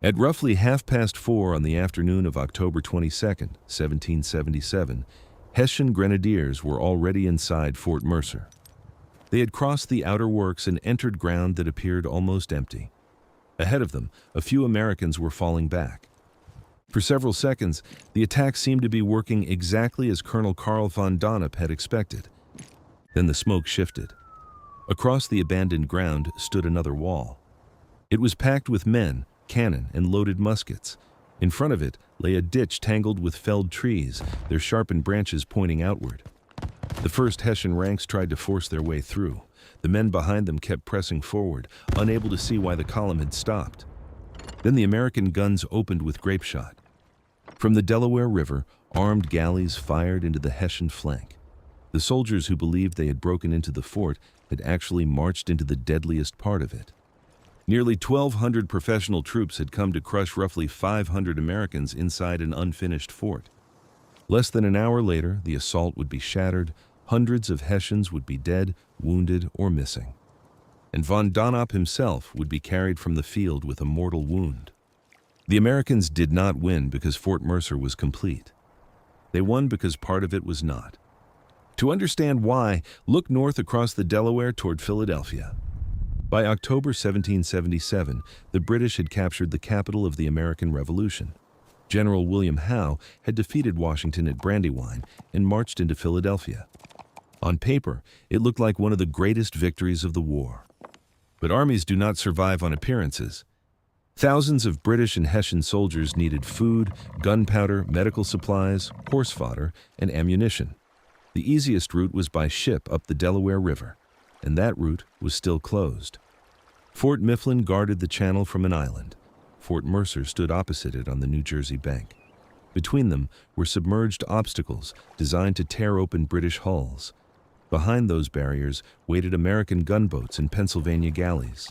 At roughly 4:30 on the afternoon of October 22nd, 1777, Hessian grenadiers were already inside Fort Mercer. They had crossed the outer works and entered ground that appeared almost empty. Ahead of them, a few Americans were falling back. For several seconds, the attack seemed to be working exactly as Colonel Carl von Donop had expected. Then the smoke shifted. Across the abandoned ground stood another wall. It was packed with men, cannon, and loaded muskets. In front of it lay a ditch tangled with felled trees, their sharpened branches pointing outward. The first Hessian ranks tried to force their way through. The men behind them kept pressing forward, unable to see why the column had stopped. Then the American guns opened with grape shot. From the Delaware River, armed galleys fired into the Hessian flank. The soldiers who believed they had broken into the fort had actually marched into the deadliest part of it. Nearly 1,200 professional troops had come to crush roughly 500 Americans inside an unfinished fort. Less than an hour later, the assault would be shattered, hundreds of Hessians would be dead, wounded, or missing. And von Donop himself would be carried from the field with a mortal wound. The Americans did not win because Fort Mercer was complete. They won because part of it was not. To understand why, look north across the Delaware toward Philadelphia. By October 1777, the British had captured the capital of the American Revolution. General William Howe had defeated Washington at Brandywine and marched into Philadelphia. On paper, it looked like one of the greatest victories of the war. But armies do not survive on appearances. Thousands of British and Hessian soldiers needed food, gunpowder, medical supplies, horse fodder, and ammunition. The easiest route was by ship up the Delaware River, and that route was still closed. Fort Mifflin guarded the channel from an island. Fort Mercer stood opposite it on the New Jersey bank. Between them were submerged obstacles designed to tear open British hulls. Behind those barriers waited American gunboats and Pennsylvania galleys.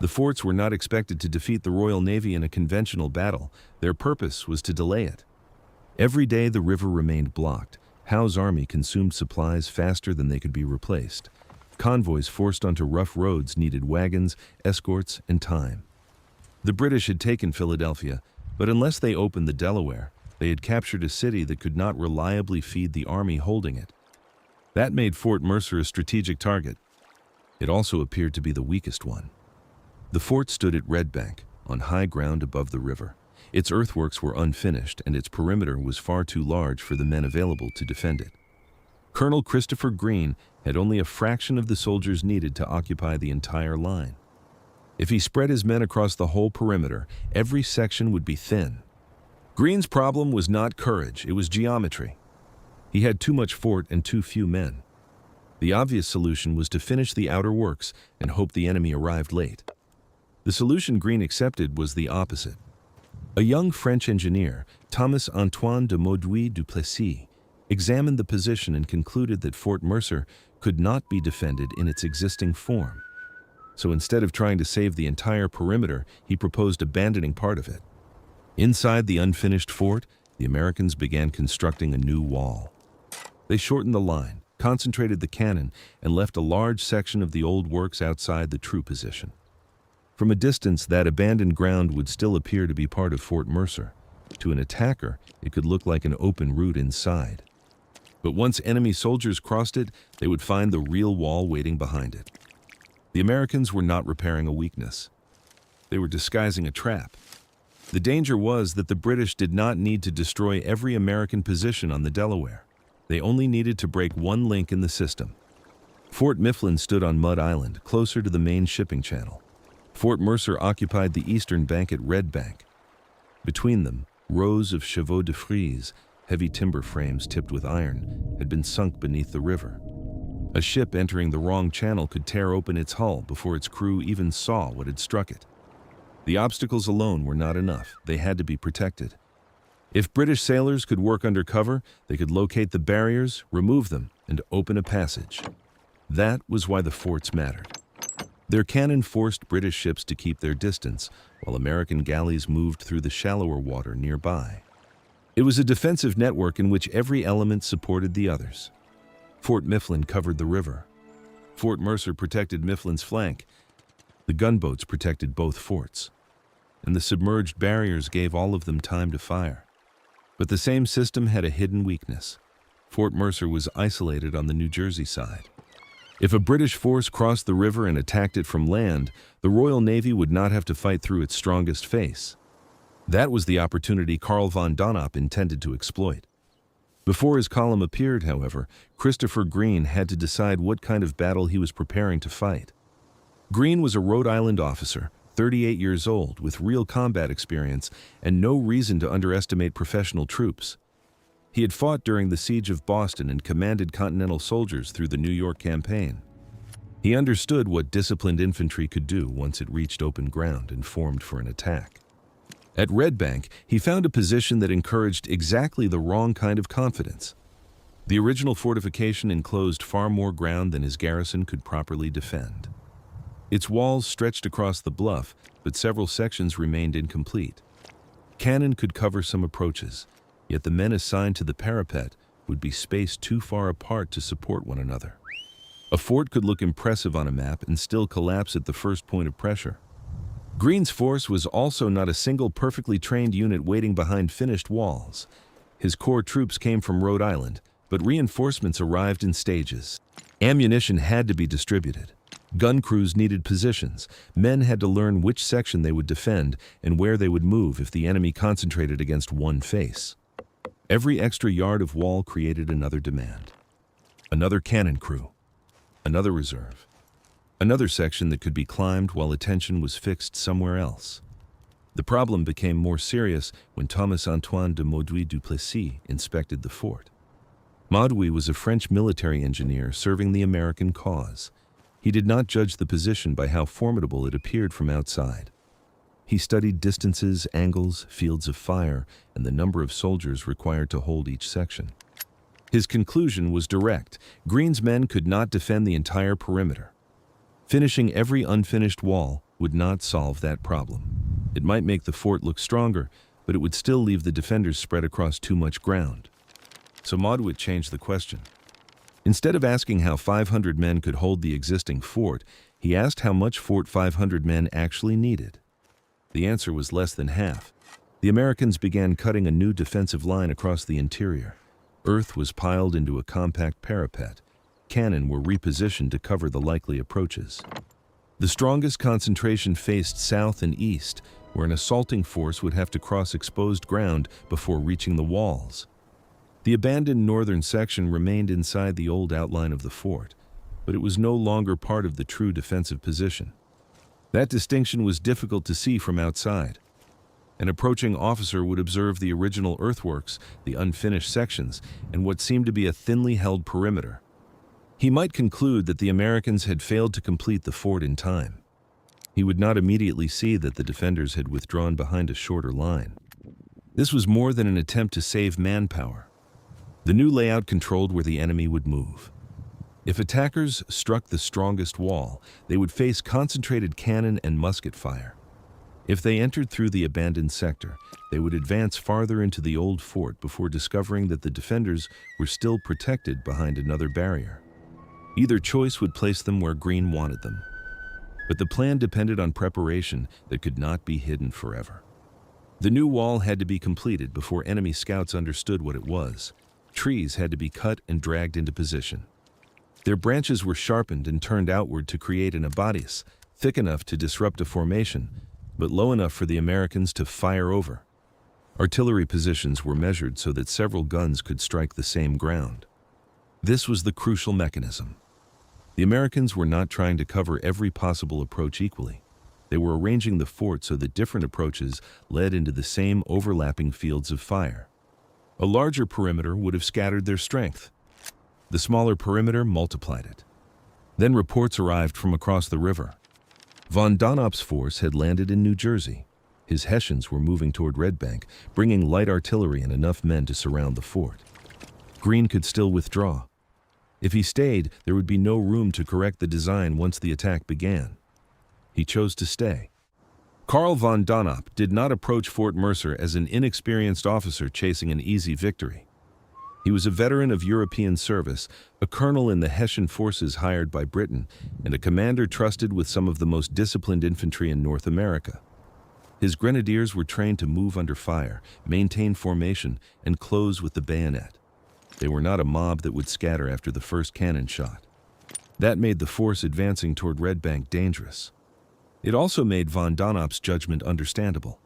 The forts were not expected to defeat the Royal Navy in a conventional battle. Their purpose was to delay it. Every day the river remained blocked. Howe's army consumed supplies faster than they could be replaced. Convoys forced onto rough roads needed wagons, escorts, and time. The British had taken Philadelphia, but unless they opened the Delaware, they had captured a city that could not reliably feed the army holding it. That made Fort Mercer a strategic target. It also appeared to be the weakest one. The fort stood at Red Bank, on high ground above the river. Its earthworks were unfinished, and its perimeter was far too large for the men available to defend it. Colonel Christopher Greene had only a fraction of the soldiers needed to occupy the entire line. If he spread his men across the whole perimeter, every section would be thin. Greene's problem was not courage, it was geometry. He had too much fort and too few men. The obvious solution was to finish the outer works and hope the enemy arrived late. The solution Greene accepted was the opposite. A young French engineer, Thomas Antoine de Mauduit du Plessis, examined the position and concluded that Fort Mercer could not be defended in its existing form. So instead of trying to save the entire perimeter, he proposed abandoning part of it. Inside the unfinished fort, the Americans began constructing a new wall. They shortened the line, concentrated the cannon, and left a large section of the old works outside the true position. From a distance, that abandoned ground would still appear to be part of Fort Mercer. To an attacker, it could look like an open route inside. But once enemy soldiers crossed it, they would find the real wall waiting behind it. The Americans were not repairing a weakness. They were disguising a trap. The danger was that the British did not need to destroy every American position on the Delaware. They only needed to break one link in the system. Fort Mifflin stood on Mud Island, closer to the main shipping channel. Fort Mercer occupied the eastern bank at Red Bank. Between them, rows of chevaux de frise, heavy timber frames tipped with iron, had been sunk beneath the river. A ship entering the wrong channel could tear open its hull before its crew even saw what had struck it. The obstacles alone were not enough. They had to be protected. If British sailors could work under cover, they could locate the barriers, remove them, and open a passage. That was why the forts mattered. Their cannon forced British ships to keep their distance, while American galleys moved through the shallower water nearby. It was a defensive network in which every element supported the others. Fort Mifflin covered the river. Fort Mercer protected Mifflin's flank. The gunboats protected both forts. and the submerged barriers gave all of them time to fire. But the same system had a hidden weakness. Fort Mercer was isolated on the New Jersey side. If a British force crossed the river and attacked it from land, the Royal Navy would not have to fight through its strongest face. That was the opportunity Carl von Donop intended to exploit. Before his column appeared, however, Christopher Greene had to decide what kind of battle he was preparing to fight. Greene was a Rhode Island officer, 38 years old, with real combat experience and no reason to underestimate professional troops. He had fought during the Siege of Boston and commanded Continental soldiers through the New York campaign. He understood what disciplined infantry could do once it reached open ground and formed for an attack. At Red Bank, he found a position that encouraged exactly the wrong kind of confidence. The original fortification enclosed far more ground than his garrison could properly defend. Its walls stretched across the bluff, but several sections remained incomplete. Cannon could cover some approaches, yet the men assigned to the parapet would be spaced too far apart to support one another. A fort could look impressive on a map and still collapse at the first point of pressure. Greene's force was also not a single perfectly trained unit waiting behind finished walls. His core troops came from Rhode Island, but reinforcements arrived in stages. Ammunition had to be distributed. Gun crews needed positions. Men had to learn which section they would defend and where they would move if the enemy concentrated against one face. Every extra yard of wall created another demand. Another cannon crew. Another reserve. Another section that could be climbed while attention was fixed somewhere else. The problem became more serious when Thomas-Antoine de Mauduit du Plessis inspected the fort. Mauduit was a French military engineer serving the American cause. He did not judge the position by how formidable it appeared from outside. He studied distances, angles, fields of fire, and the number of soldiers required to hold each section. His conclusion was direct. Greene's men could not defend the entire perimeter. Finishing every unfinished wall would not solve that problem. It might make the fort look stronger, but it would still leave the defenders spread across too much ground. So Mauduit changed the question. Instead of asking how 500 men could hold the existing fort, he asked how much Fort 500 men actually needed. The answer was less than half. The Americans began cutting a new defensive line across the interior. Earth was piled into a compact parapet. Cannon were repositioned to cover the likely approaches. The strongest concentration faced south and east, where an assaulting force would have to cross exposed ground before reaching the walls. The abandoned northern section remained inside the old outline of the fort, but it was no longer part of the true defensive position. That distinction was difficult to see from outside. An approaching officer would observe the original earthworks, the unfinished sections, and what seemed to be a thinly held perimeter. He might conclude that the Americans had failed to complete the fort in time. He would not immediately see that the defenders had withdrawn behind a shorter line. This was more than an attempt to save manpower. The new layout controlled where the enemy would move. If attackers struck the strongest wall, they would face concentrated cannon and musket fire. If they entered through the abandoned sector, they would advance farther into the old fort before discovering that the defenders were still protected behind another barrier. Either choice would place them where Greene wanted them. But the plan depended on preparation that could not be hidden forever. The new wall had to be completed before enemy scouts understood what it was. Trees had to be cut and dragged into position. Their branches were sharpened and turned outward to create an abattis, thick enough to disrupt a formation, but low enough for the Americans to fire over. Artillery positions were measured so that several guns could strike the same ground. This was the crucial mechanism. The Americans were not trying to cover every possible approach equally. They were arranging the fort so that different approaches led into the same overlapping fields of fire. A larger perimeter would have scattered their strength. The smaller perimeter multiplied it. Then reports arrived from across the river. Von Donop's force had landed in New Jersey. His Hessians were moving toward Red Bank, bringing light artillery and enough men to surround the fort. Greene could still withdraw. If he stayed, there would be no room to correct the design once the attack began. He chose to stay. Carl von Donop did not approach Fort Mercer as an inexperienced officer chasing an easy victory. He was a veteran of European service, a colonel in the Hessian forces hired by Britain, and a commander trusted with some of the most disciplined infantry in North America. His grenadiers were trained to move under fire, maintain formation, and close with the bayonet. They were not a mob that would scatter after the first cannon shot. That made the force advancing toward Red Bank dangerous. It also made von Donop's judgment understandable.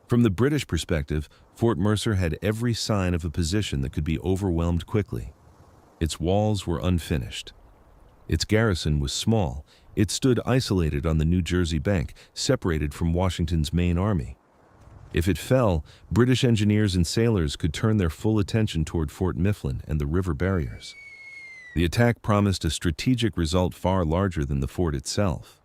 From the British perspective, Fort Mercer had every sign of a position that could be overwhelmed quickly. Its walls were unfinished. Its garrison was small. It stood isolated on the New Jersey bank, separated from Washington's main army. If it fell, British engineers and sailors could turn their full attention toward Fort Mifflin and the river barriers. The attack promised a strategic result far larger than the fort itself.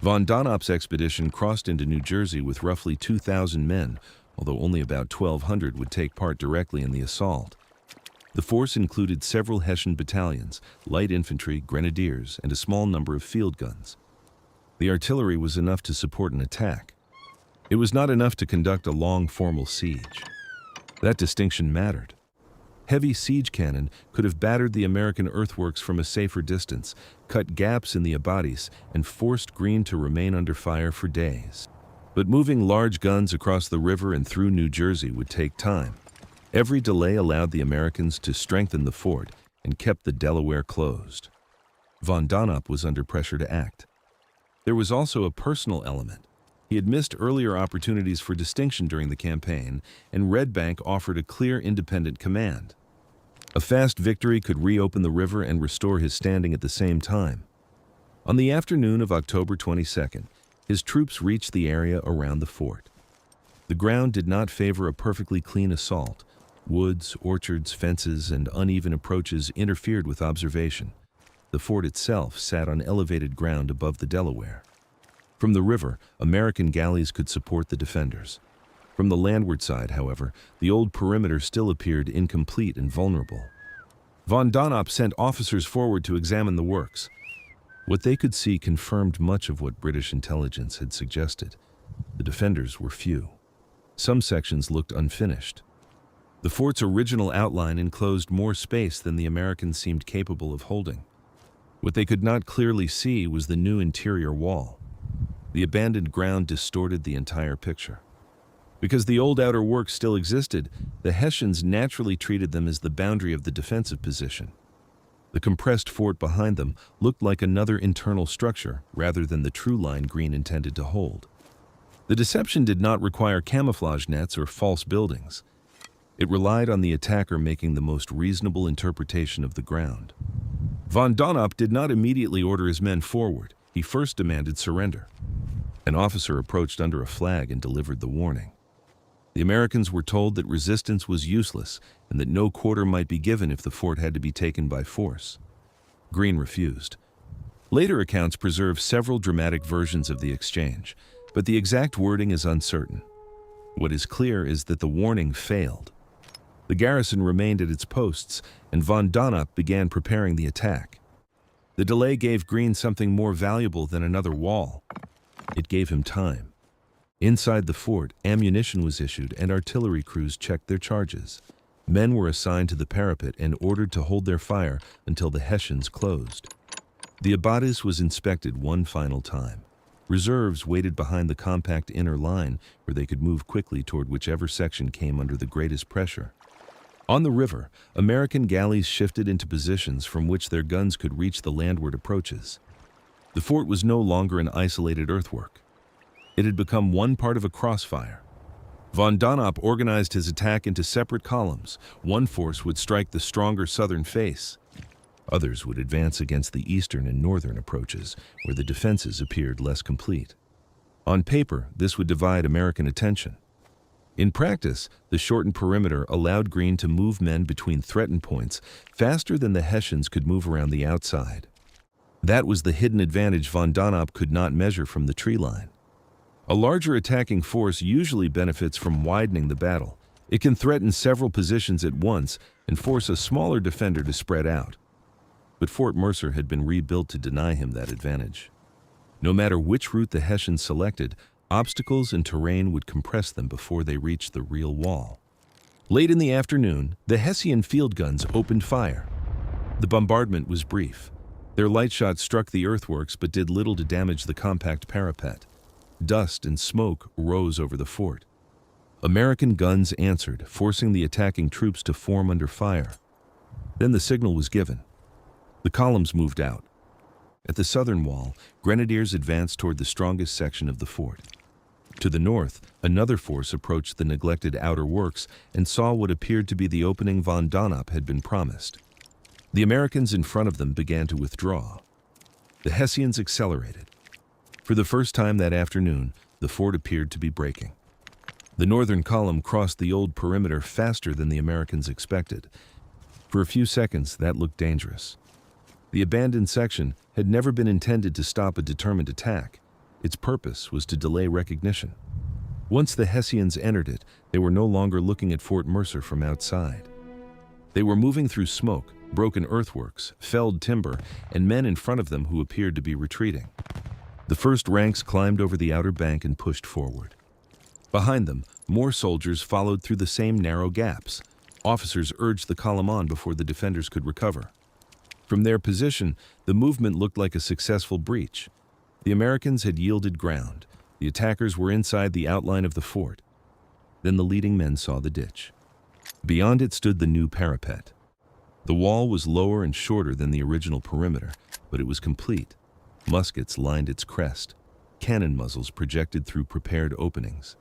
Von Donop's expedition crossed into New Jersey with roughly 2,000 men, although only about 1,200 would take part directly in the assault. The force included several Hessian battalions, light infantry, grenadiers, and a small number of field guns. The artillery was enough to support an attack. It was not enough to conduct a long formal siege. That distinction mattered. Heavy siege cannon could have battered the American earthworks from a safer distance, cut gaps in the abatis, and forced Greene to remain under fire for days. But moving large guns across the river and through New Jersey would take time. Every delay allowed the Americans to strengthen the fort and kept the Delaware closed. Von Donop was under pressure to act. There was also a personal element. He had missed earlier opportunities for distinction during the campaign, and Red Bank offered a clear independent command. A fast victory could reopen the river and restore his standing at the same time. On the afternoon of October 22nd, his troops reached the area around the fort. The ground did not favor a perfectly clean assault. Woods, orchards, fences, and uneven approaches interfered with observation. The fort itself sat on elevated ground above the Delaware. From the river, American galleys could support the defenders. From the landward side, however, the old perimeter still appeared incomplete and vulnerable. Von Donop sent officers forward to examine the works. What they could see confirmed much of what British intelligence had suggested. The defenders were few. Some sections looked unfinished. The fort's original outline enclosed more space than the Americans seemed capable of holding. What they could not clearly see was the new interior wall. The abandoned ground distorted the entire picture. Because the old outer works still existed, the Hessians naturally treated them as the boundary of the defensive position. The compressed fort behind them looked like another internal structure rather than the true line Greene intended to hold. The deception did not require camouflage nets or false buildings. It relied on the attacker making the most reasonable interpretation of the ground. Von Donop did not immediately order his men forward. He first demanded surrender. An officer approached under a flag and delivered the warning. The Americans were told that resistance was useless and that no quarter might be given if the fort had to be taken by force. Greene refused. Later accounts preserve several dramatic versions of the exchange, but the exact wording is uncertain. What is clear is that the warning failed. The garrison remained at its posts, and von Donop began preparing the attack. The delay gave Greene something more valuable than another wall. It gave him time. Inside the fort, ammunition was issued and artillery crews checked their charges. Men were assigned to the parapet and ordered to hold their fire until the Hessians closed. The abatis was inspected one final time. Reserves waited behind the compact inner line where they could move quickly toward whichever section came under the greatest pressure. On the river, American galleys shifted into positions from which their guns could reach the landward approaches. The fort was no longer an isolated earthwork. It had become one part of a crossfire. Von Donop organized his attack into separate columns. One force would strike the stronger southern face. Others would advance against the eastern and northern approaches, where the defenses appeared less complete. On paper, this would divide American attention. In practice, the shortened perimeter allowed Greene to move men between threatened points faster than the Hessians could move around the outside. That was the hidden advantage von Donop could not measure from the tree line. A larger attacking force usually benefits from widening the battle. It can threaten several positions at once and force a smaller defender to spread out. But Fort Mercer had been rebuilt to deny him that advantage. No matter which route the Hessians selected, obstacles and terrain would compress them before they reached the real wall. Late in the afternoon, the Hessian field guns opened fire. The bombardment was brief. Their light shots struck the earthworks but did little to damage the compact parapet. Dust and smoke rose over the fort. American guns answered, forcing the attacking troops to form under fire. Then the signal was given. The columns moved out. At the southern wall, grenadiers advanced toward the strongest section of the fort. To the north, another force approached the neglected outer works and saw what appeared to be the opening von Donop had been promised. The Americans in front of them began to withdraw. The Hessians accelerated. For the first time that afternoon, the fort appeared to be breaking. The northern column crossed the old perimeter faster than the Americans expected. For a few seconds, that looked dangerous. The abandoned section had never been intended to stop a determined attack. Its purpose was to delay recognition. Once the Hessians entered it, they were no longer looking at Fort Mercer from outside. They were moving through smoke, broken earthworks, felled timber, and men in front of them who appeared to be retreating. The first ranks climbed over the outer bank and pushed forward. Behind them, more soldiers followed through the same narrow gaps. Officers urged the column on before the defenders could recover. From their position, the movement looked like a successful breach. The Americans had yielded ground. The attackers were inside the outline of the fort. Then the leading men saw the ditch. Beyond it stood the new parapet. The wall was lower and shorter than the original perimeter, but it was complete. Muskets lined its crest. Cannon muzzles projected through prepared openings.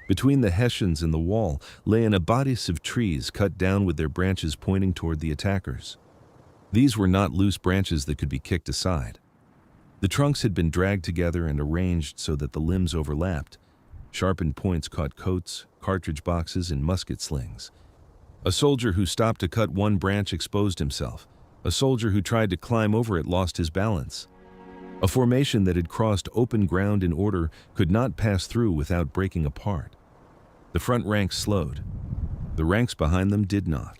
Between the Hessians and the wall lay an abatis of trees cut down with their branches pointing toward the attackers. These were not loose branches that could be kicked aside. The trunks had been dragged together and arranged so that the limbs overlapped. Sharpened points caught coats, cartridge boxes, and musket slings. A soldier who stopped to cut one branch exposed himself. A soldier who tried to climb over it lost his balance. A formation that had crossed open ground in order could not pass through without breaking apart. The front ranks slowed. The ranks behind them did not.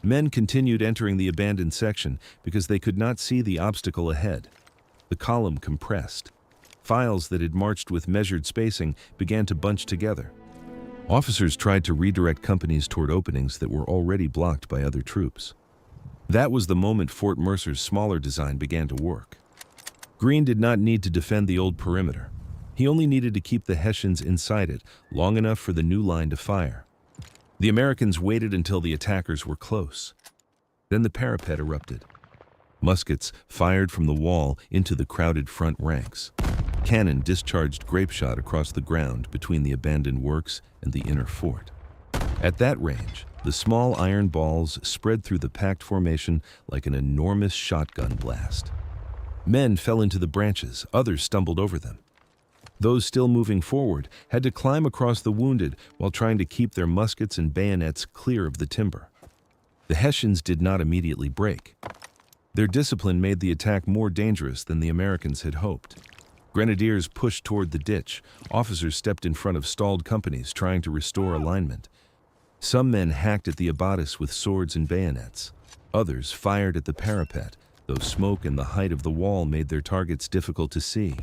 Men continued entering the abandoned section because they could not see the obstacle ahead. The column compressed. Files that had marched with measured spacing began to bunch together. Officers tried to redirect companies toward openings that were already blocked by other troops. That was the moment Fort Mercer's smaller design began to work. Greene did not need to defend the old perimeter. He only needed to keep the Hessians inside it long enough for the new line to fire. The Americans waited until the attackers were close. Then the parapet erupted. Muskets fired from the wall into the crowded front ranks. Cannon discharged grapeshot across the ground between the abandoned works and the inner fort. At that range, the small iron balls spread through the packed formation like an enormous shotgun blast. Men fell into the branches, others stumbled over them. Those still moving forward had to climb across the wounded while trying to keep their muskets and bayonets clear of the timber. The Hessians did not immediately break. Their discipline made the attack more dangerous than the Americans had hoped. Grenadiers pushed toward the ditch. Officers stepped in front of stalled companies trying to restore alignment. Some men hacked at the abatis with swords and bayonets. Others fired at the parapet, though smoke and the height of the wall made their targets difficult to see.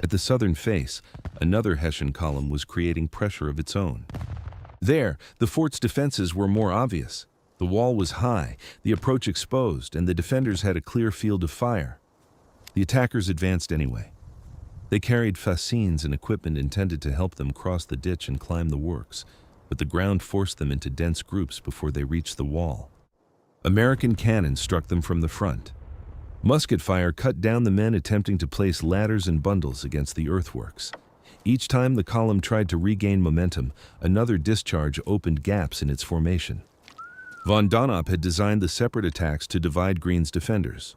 At the southern face, another Hessian column was creating pressure of its own. There, the fort's defenses were more obvious. The wall was high, the approach exposed, and the defenders had a clear field of fire. The attackers advanced anyway. They carried fascines and equipment intended to help them cross the ditch and climb the works, but the ground forced them into dense groups before they reached the wall. American cannon struck them from the front. Musket fire cut down the men attempting to place ladders and bundles against the earthworks. Each time the column tried to regain momentum, another discharge opened gaps in its formation. Von Donop had designed the separate attacks to divide Greene's defenders.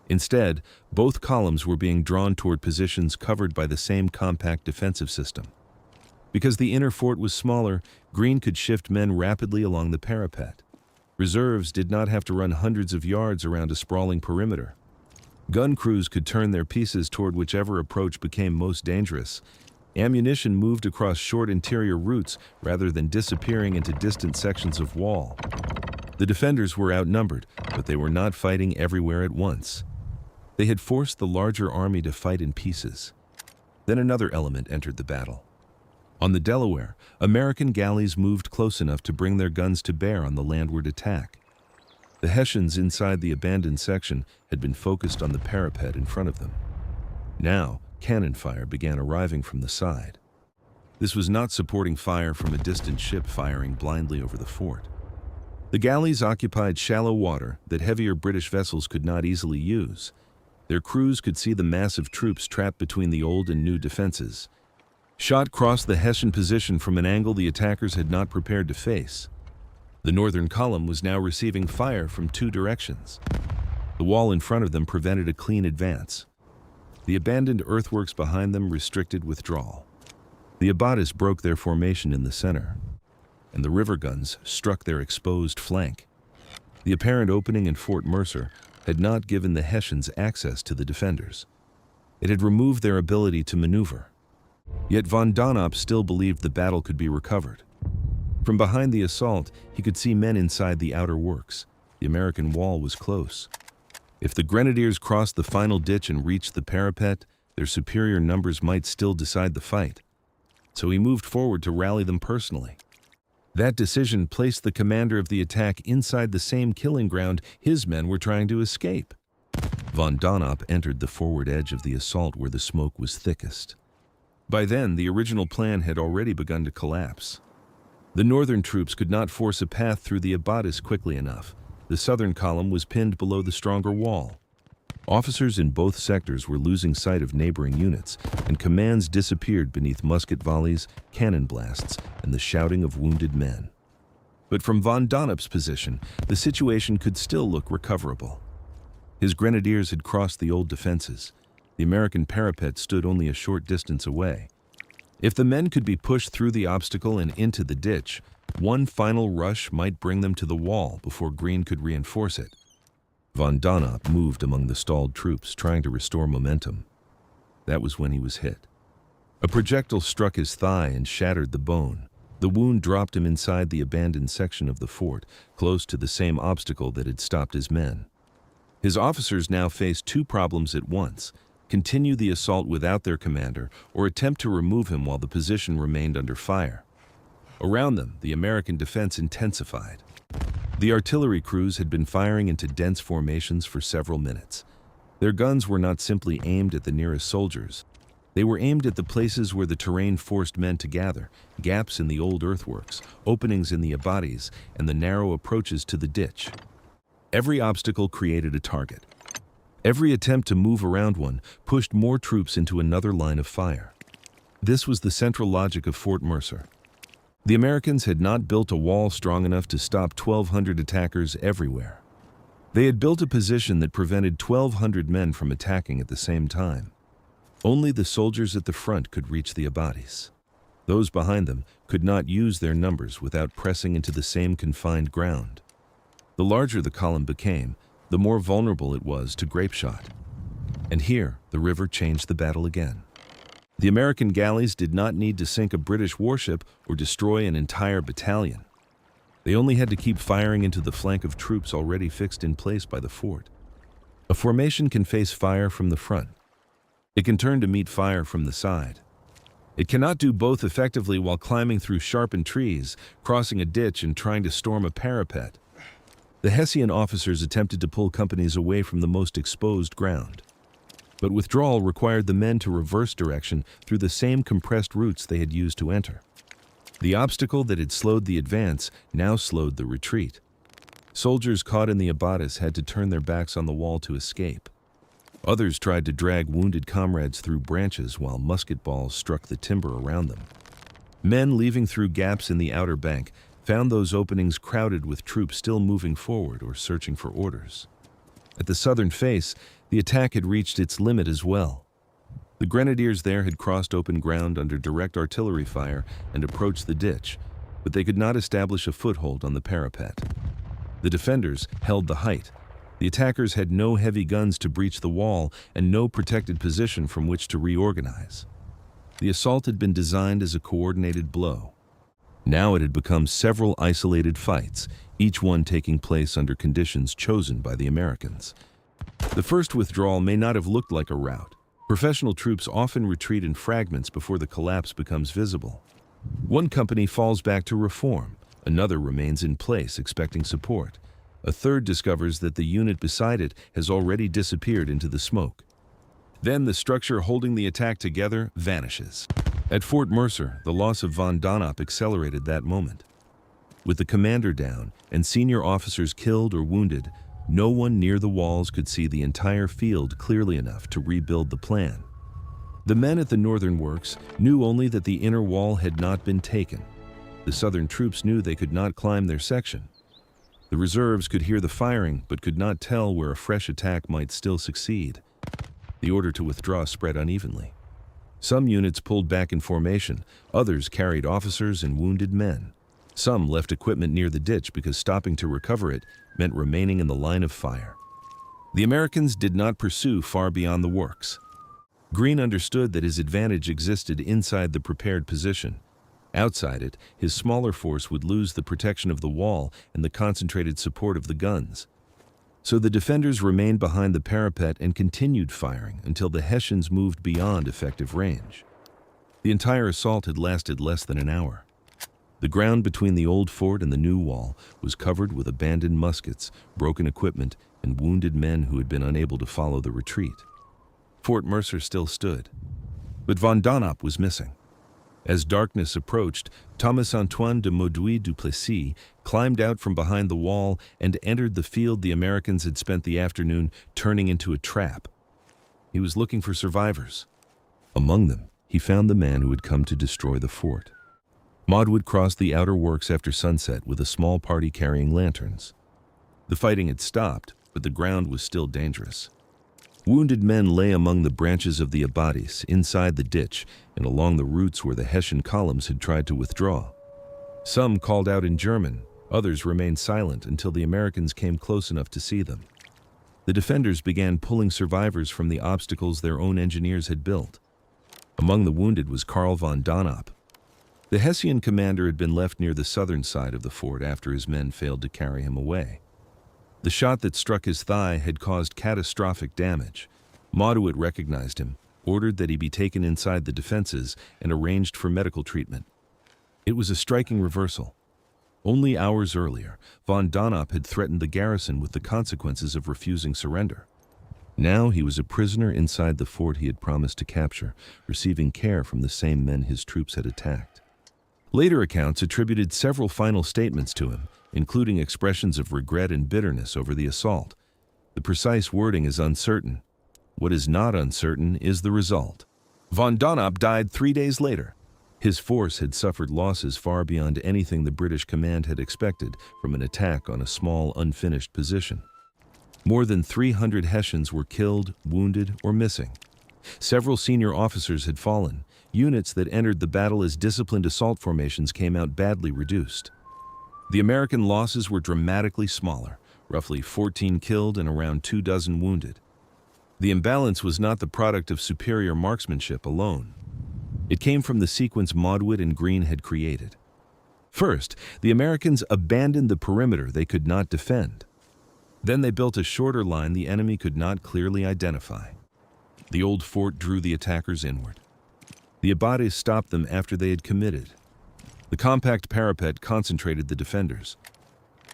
Instead, both columns were being drawn toward positions covered by the same compact defensive system. Because the inner fort was smaller, Greene could shift men rapidly along the parapet. Reserves did not have to run hundreds of yards around a sprawling perimeter. Gun crews could turn their pieces toward whichever approach became most dangerous. Ammunition moved across short interior routes rather than disappearing into distant sections of wall. The defenders were outnumbered, but they were not fighting everywhere at once. They had forced the larger army to fight in pieces. Then another element entered the battle. On the Delaware, American galleys moved close enough to bring their guns to bear on the landward attack. The Hessians inside the abandoned section had been focused on the parapet in front of them. Now, cannon fire began arriving from the side. This was not supporting fire from a distant ship firing blindly over the fort. The galleys occupied shallow water that heavier British vessels could not easily use. Their crews could see the massive troops trapped between the old and new defenses. Shot crossed the Hessian position from an angle the attackers had not prepared to face. The northern column was now receiving fire from two directions. The wall in front of them prevented a clean advance. The abandoned earthworks behind them restricted withdrawal. The abatis broke their formation in the center, and the river guns struck their exposed flank. The apparent opening in Fort Mercer had not given the Hessians access to the defenders. It had removed their ability to maneuver. Yet von Donop still believed the battle could be recovered. From behind the assault, he could see men inside the outer works. The American wall was close. If the grenadiers crossed the final ditch and reached the parapet, their superior numbers might still decide the fight. So he moved forward to rally them personally. That decision placed the commander of the attack inside the same killing ground his men were trying to escape. Von Donop entered the forward edge of the assault where the smoke was thickest. By then, the original plan had already begun to collapse. The northern troops could not force a path through the abatis quickly enough. The southern column was pinned below the stronger wall. Officers in both sectors were losing sight of neighboring units, and commands disappeared beneath musket volleys, cannon blasts, and the shouting of wounded men. But from von Donop's position, the situation could still look recoverable. His grenadiers had crossed the old defenses. The American parapet stood only a short distance away. If the men could be pushed through the obstacle and into the ditch, one final rush might bring them to the wall before Greene could reinforce it. Von Donop moved among the stalled troops, trying to restore momentum. That was when he was hit. A projectile struck his thigh and shattered the bone. The wound dropped him inside the abandoned section of the fort, close to the same obstacle that had stopped his men. His officers now faced two problems at once: continue the assault without their commander, or attempt to remove him while the position remained under fire. Around them, the American defense intensified. The artillery crews had been firing into dense formations for several minutes. Their guns were not simply aimed at the nearest soldiers. They were aimed at the places where the terrain forced men to gather: gaps in the old earthworks, openings in the abatis, and the narrow approaches to the ditch. Every obstacle created a target. Every attempt to move around one pushed more troops into another line of fire. This was the central logic of Fort Mercer. The Americans had not built a wall strong enough to stop 1,200 attackers everywhere. They had built a position that prevented 1,200 men from attacking at the same time. Only the soldiers at the front could reach the abatis. Those behind them could not use their numbers without pressing into the same confined ground. The larger the column became, the more vulnerable it was to grape shot. And here, the river changed the battle again. The American galleys did not need to sink a British warship or destroy an entire battalion. They only had to keep firing into the flank of troops already fixed in place by the fort. A formation can face fire from the front. It can turn to meet fire from the side. It cannot do both effectively while climbing through sharpened trees, crossing a ditch, and trying to storm a parapet. The Hessian officers attempted to pull companies away from the most exposed ground. But withdrawal required the men to reverse direction through the same compressed routes they had used to enter. The obstacle that had slowed the advance now slowed the retreat. Soldiers caught in the abatis had to turn their backs on the wall to escape. Others tried to drag wounded comrades through branches while musket balls struck the timber around them. Men leaving through gaps in the outer bank found those openings crowded with troops still moving forward or searching for orders. At the southern face, the attack had reached its limit as well. The grenadiers there had crossed open ground under direct artillery fire and approached the ditch, but they could not establish a foothold on the parapet. The defenders held the height. The attackers had no heavy guns to breach the wall and no protected position from which to reorganize. The assault had been designed as a coordinated blow. Now it had become several isolated fights, each one taking place under conditions chosen by the Americans. The first withdrawal may not have looked like a rout. Professional troops often retreat in fragments before the collapse becomes visible. One company falls back to reform, another remains in place expecting support. A third discovers that the unit beside it has already disappeared into the smoke. Then the structure holding the attack together vanishes. At Fort Mercer, the loss of von Donop accelerated that moment. With the commander down and senior officers killed or wounded, no one near the walls could see the entire field clearly enough to rebuild the plan. The men at the northern works knew only that the inner wall had not been taken. The southern troops knew they could not climb their section. The reserves could hear the firing but could not tell where a fresh attack might still succeed. The order to withdraw spread unevenly. Some units pulled back in formation, others carried officers and wounded men. Some left equipment near the ditch because stopping to recover it meant remaining in the line of fire. The Americans did not pursue far beyond the works. Greene understood that his advantage existed inside the prepared position. Outside it, his smaller force would lose the protection of the wall and the concentrated support of the guns. So the defenders remained behind the parapet and continued firing until the Hessians moved beyond effective range. The entire assault had lasted less than an hour. The ground between the old fort and the new wall was covered with abandoned muskets, broken equipment, and wounded men who had been unable to follow the retreat. Fort Mercer still stood, but von Donop was missing. As darkness approached, Thomas-Antoine de Mauduit du Plessis climbed out from behind the wall and entered the field the Americans had spent the afternoon turning into a trap. He was looking for survivors. Among them, he found the man who had come to destroy the fort. Mauduit crossed the outer works after sunset with a small party carrying lanterns. The fighting had stopped, but the ground was still dangerous. Wounded men lay among the branches of the abatis, inside the ditch, and along the routes where the Hessian columns had tried to withdraw. Some called out in German, others remained silent until the Americans came close enough to see them. The defenders began pulling survivors from the obstacles their own engineers had built. Among the wounded was Carl von Donop. The Hessian commander had been left near the southern side of the fort after his men failed to carry him away. The shot that struck his thigh had caused catastrophic damage. Mauduit recognized him, ordered that he be taken inside the defenses, and arranged for medical treatment. It was a striking reversal. Only hours earlier, von Donop had threatened the garrison with the consequences of refusing surrender. Now he was a prisoner inside the fort he had promised to capture, receiving care from the same men his troops had attacked. Later accounts attributed several final statements to him, including expressions of regret and bitterness over the assault. The precise wording is uncertain. What is not uncertain is the result. Von Donop died 3 days later. His force had suffered losses far beyond anything the British command had expected from an attack on a small, unfinished position. More than 300 Hessians were killed, wounded, or missing. Several senior officers had fallen. Units that entered the battle as disciplined assault formations came out badly reduced. The American losses were dramatically smaller, roughly 14 killed and around 24 wounded. The imbalance was not the product of superior marksmanship alone. It came from the sequence Mauduit and Greene had created. First, the Americans abandoned the perimeter they could not defend. Then they built a shorter line the enemy could not clearly identify. The old fort drew the attackers inward. The abatis stopped them after they had committed. The compact parapet concentrated the defenders,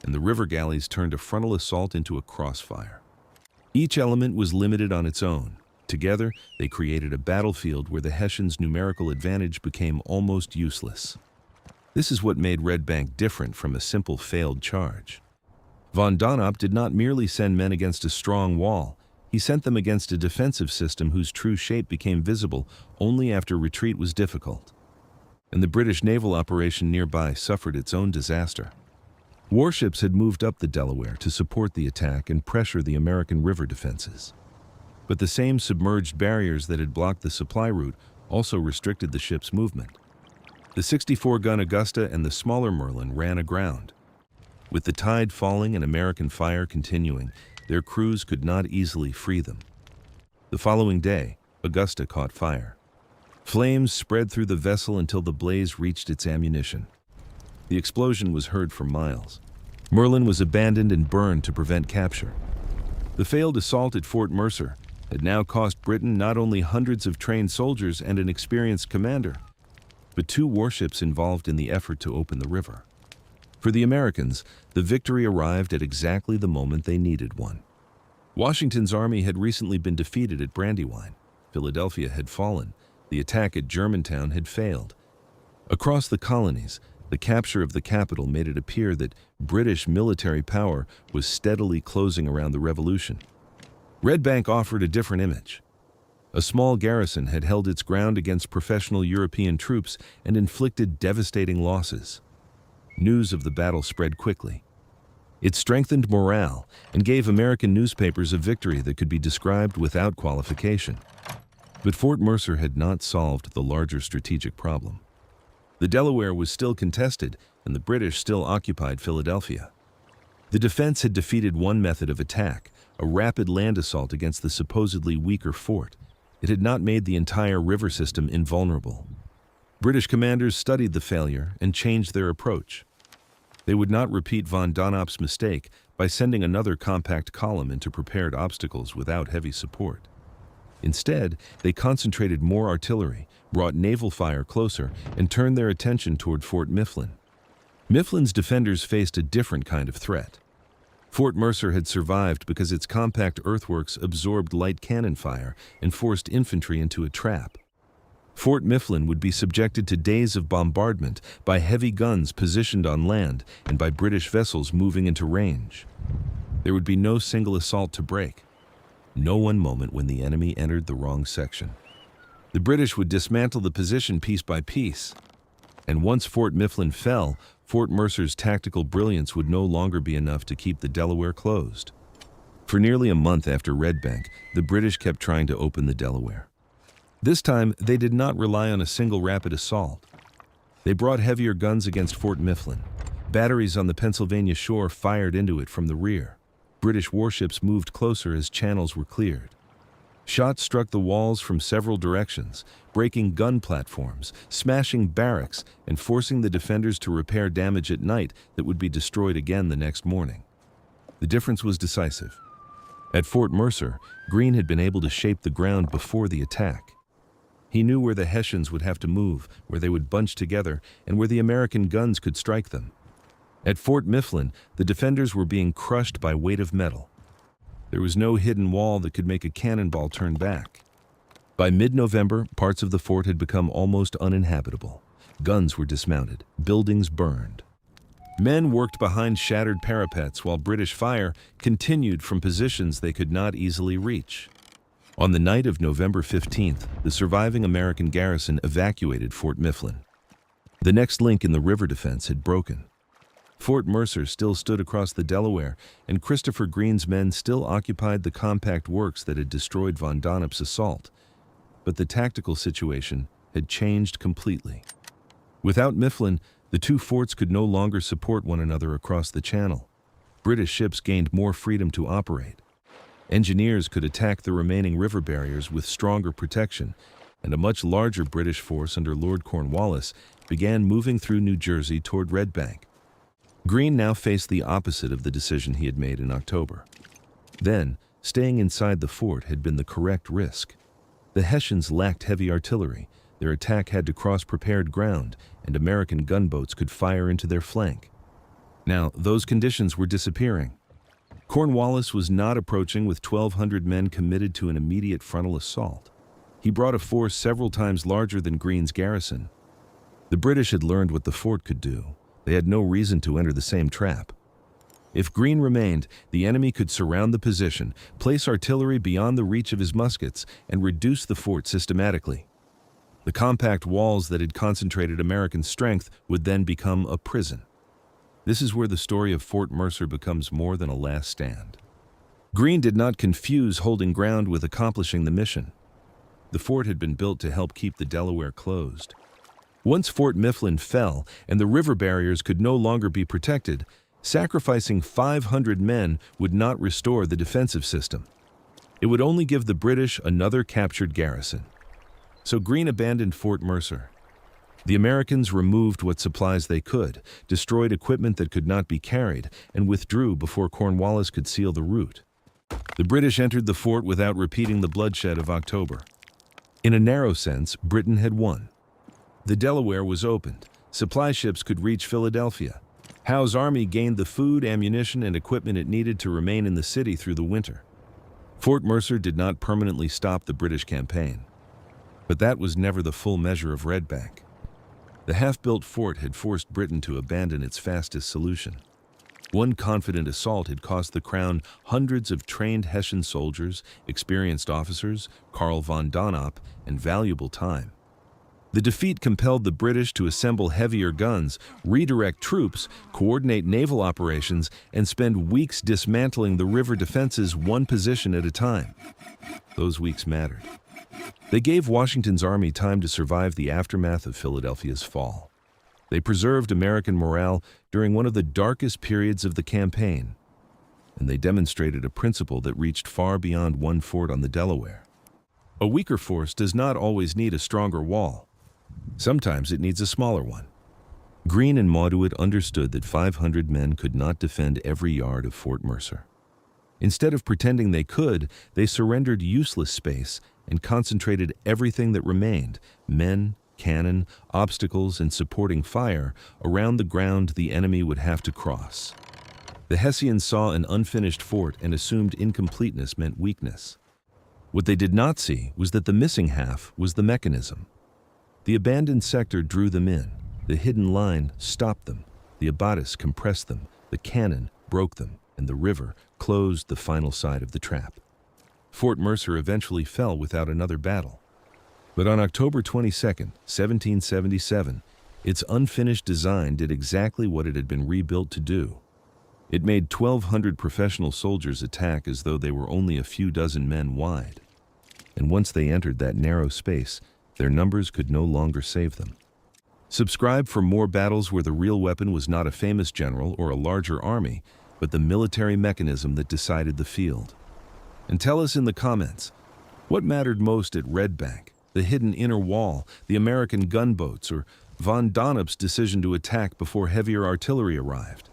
and the river galleys turned a frontal assault into a crossfire. Each element was limited on its own. Together, they created a battlefield where the Hessians' numerical advantage became almost useless. This is what made Red Bank different from a simple failed charge. Von Donop did not merely send men against a strong wall. He sent them against a defensive system whose true shape became visible only after retreat was difficult. And the British naval operation nearby suffered its own disaster. Warships had moved up the Delaware to support the attack and pressure the American river defenses. But the same submerged barriers that had blocked the supply route also restricted the ship's movement. The 64-gun Augusta and the smaller Merlin ran aground. With the tide falling and American fire continuing, their crews could not easily free them. The following day, Augusta caught fire. Flames spread through the vessel until the blaze reached its ammunition. The explosion was heard for miles. Merlin was abandoned and burned to prevent capture. The failed assault at Fort Mercer had now cost Britain not only hundreds of trained soldiers and an experienced commander, but 2 warships involved in the effort to open the river. For the Americans, the victory arrived at exactly the moment they needed one. Washington's army had recently been defeated at Brandywine. Philadelphia had fallen. The attack at Germantown had failed. Across the colonies, the capture of the capital made it appear that British military power was steadily closing around the Revolution. Red Bank offered a different image. A small garrison had held its ground against professional European troops and inflicted devastating losses. News of the battle spread quickly. It strengthened morale and gave American newspapers a victory that could be described without qualification. But Fort Mercer had not solved the larger strategic problem. The Delaware was still contested, and the British still occupied Philadelphia. The defense had defeated one method of attack, a rapid land assault against the supposedly weaker fort. It had not made the entire river system invulnerable. British commanders studied the failure and changed their approach. They would not repeat von Donop's mistake by sending another compact column into prepared obstacles without heavy support. Instead, they concentrated more artillery, brought naval fire closer, and turned their attention toward Fort Mifflin. Mifflin's defenders faced a different kind of threat. Fort Mercer had survived because its compact earthworks absorbed light cannon fire and forced infantry into a trap. Fort Mifflin would be subjected to days of bombardment by heavy guns positioned on land and by British vessels moving into range. There would be no single assault to break. No one moment when the enemy entered the wrong section. The British would dismantle the position piece by piece. And once Fort Mifflin fell, Fort Mercer's tactical brilliance would no longer be enough to keep the Delaware closed. For nearly a month after Red Bank, the British kept trying to open the Delaware. This time, they did not rely on a single rapid assault. They brought heavier guns against Fort Mifflin. Batteries on the Pennsylvania shore fired into it from the rear. British warships moved closer as channels were cleared. Shots struck the walls from several directions, breaking gun platforms, smashing barracks, and forcing the defenders to repair damage at night that would be destroyed again the next morning. The difference was decisive. At Fort Mercer, Greene had been able to shape the ground before the attack. He knew where the Hessians would have to move, where they would bunch together, and where the American guns could strike them. At Fort Mifflin, the defenders were being crushed by weight of metal. There was no hidden wall that could make a cannonball turn back. By mid-November, parts of the fort had become almost uninhabitable. Guns were dismounted, buildings burned. Men worked behind shattered parapets while British fire continued from positions they could not easily reach. On the night of November 15th, the surviving American garrison evacuated Fort Mifflin. The next link in the river defense had broken. Fort Mercer still stood across the Delaware, and Christopher Greene's men still occupied the compact works that had destroyed von Donop's assault. But the tactical situation had changed completely. Without Mifflin, the two forts could no longer support one another across the channel. British ships gained more freedom to operate. Engineers could attack the remaining river barriers with stronger protection, and a much larger British force under Lord Cornwallis began moving through New Jersey toward Red Bank. Greene now faced the opposite of the decision he had made in October. Then, staying inside the fort had been the correct risk. The Hessians lacked heavy artillery, their attack had to cross prepared ground, and American gunboats could fire into their flank. Now, those conditions were disappearing. Cornwallis was not approaching with 1,200 men committed to an immediate frontal assault. He brought a force several times larger than Greene's garrison. The British had learned what the fort could do. They had no reason to enter the same trap. If Greene remained, the enemy could surround the position, place artillery beyond the reach of his muskets, and reduce the fort systematically. The compact walls that had concentrated American strength would then become a prison. This is where the story of Fort Mercer becomes more than a last stand. Greene did not confuse holding ground with accomplishing the mission. The fort had been built to help keep the Delaware closed. Once Fort Mifflin fell and the river barriers could no longer be protected, sacrificing 500 men would not restore the defensive system. It would only give the British another captured garrison. So Greene abandoned Fort Mercer. The Americans removed what supplies they could, destroyed equipment that could not be carried, and withdrew before Cornwallis could seal the route. The British entered the fort without repeating the bloodshed of October. In a narrow sense, Britain had won. The Delaware was opened. Supply ships could reach Philadelphia. Howe's army gained the food, ammunition, and equipment it needed to remain in the city through the winter. Fort Mercer did not permanently stop the British campaign, but that was never the full measure of Red Bank. The half-built fort had forced Britain to abandon its fastest solution. One confident assault had cost the Crown hundreds of trained Hessian soldiers, experienced officers, Carl von Donop, and valuable time. The defeat compelled the British to assemble heavier guns, redirect troops, coordinate naval operations, and spend weeks dismantling the river defenses one position at a time. Those weeks mattered. They gave Washington's army time to survive the aftermath of Philadelphia's fall. They preserved American morale during one of the darkest periods of the campaign, and they demonstrated a principle that reached far beyond one fort on the Delaware. A weaker force does not always need a stronger wall. Sometimes it needs a smaller one. Greene and Mauduit understood that 500 men could not defend every yard of Fort Mercer. Instead of pretending they could, they surrendered useless space and concentrated everything that remained, men, cannon, obstacles, and supporting fire, around the ground the enemy would have to cross. The Hessians saw an unfinished fort and assumed incompleteness meant weakness. What they did not see was that the missing half was the mechanism. The abandoned sector drew them in, the hidden line stopped them, the abatis compressed them, the cannon broke them, and the river closed the final side of the trap. Fort Mercer eventually fell without another battle. But on October 22, 1777, its unfinished design did exactly what it had been rebuilt to do. It made 1,200 professional soldiers attack as though they were only a few dozen men wide. And once they entered that narrow space, their numbers could no longer save them. Subscribe for more battles where the real weapon was not a famous general or a larger army, but the military mechanism that decided the field. And tell us in the comments, what mattered most at Red Bank? The hidden inner wall, the American gunboats, or von Donop's decision to attack before heavier artillery arrived?